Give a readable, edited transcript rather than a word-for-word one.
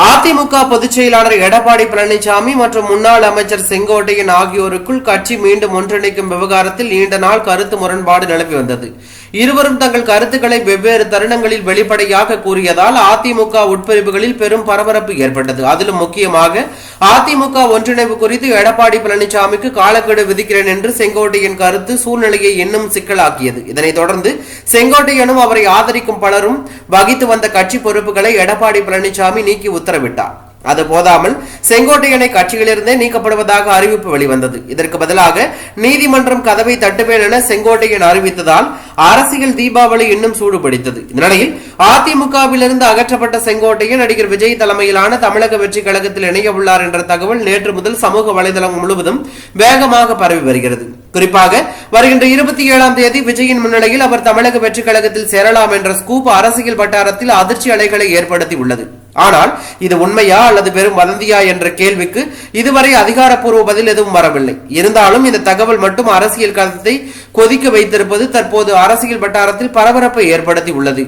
அதிமுக பொதுச் செயலாளர் எடப்பாடி பழனிசாமி மற்றும் முன்னாள் அமைச்சர் செங்கோட்டையன் ஆகியோருக்குள் கட்சி மீண்டும் ஒன்றிணைக்கும் விவகாரத்தில் நீண்ட நாள் கருத்து முரண்பாடு நிலவி வந்தது. இருவரும் தங்கள் கருத்துக்களை வெவ்வேறு தருணங்களில் வெளிப்படையாக கூறியதால் அதிமுக உட்பிரிவுகளில் பெரும் பரபரப்பு ஏற்பட்டது. அதிலும் முக்கியமாக அதிமுக ஒன்றிணைவு குறித்து எடப்பாடி பழனிசாமிக்கு காலக்கெடு விதிக்கிறேன் என்று செங்கோட்டையன் கருத்து சூழ்நிலையை இன்னும் சிக்கலாக்கியது. இதனைத் தொடர்ந்து செங்கோட்டையனும் அவரை ஆதரிக்கும் பலரும் வகித்து வந்த கட்சி பொறுப்புகளை எடப்பாடி பழனிசாமி நீக்கி உத்தரவிட்டார். அது போதாமல் செங்கோட்டையனை கட்சியிலிருந்தே நீக்கப்படுவதாக அறிவிப்பு வெளிவந்தது. இதற்கு பதிலாக நீதிமன்றம் கதவை தட்டுவேன் என செங்கோட்டையன் அறிவித்ததால் அரசியல் தீபாவளி இன்னும் சூடுபிடித்தது. இந்நிலையில் அதிமுகவிலிருந்து அகற்றப்பட்ட செங்கோட்டையன் நடிகர் விஜய் தலைமையிலான தமிழக வெற்றி கழகத்தில் இணைய உள்ளார் என்ற தகவல் நேற்று முதல் சமூக வலைதளம் முழுவதும் வேகமாக பரவி வருகிறது. குறிப்பாக வருகின்ற 27ஆம் தேதி விஜயின் முன்னிலையில் அவர் தமிழக வெற்றி கழகத்தில் சேரலாம் என்ற ஸ்கூப் அரசியல் வட்டாரத்தில் அதிர்ச்சி அலைகளை ஏற்படுத்தி உள்ளது. ஆனால் இது உண்மையா அல்லது வெறும் வதந்தியா என்ற கேள்விக்கு இதுவரை அதிகாரப்பூர்வ பதில் எதுவும் வரவில்லை. இருந்தாலும் இந்த தகவல் மட்டும் அரசியல் களத்தை கொதிக்க வைத்திருப்பது தற்போது அரசியல் வட்டாரத்தில் பரபரப்பை ஏற்படுத்தி உள்ளது.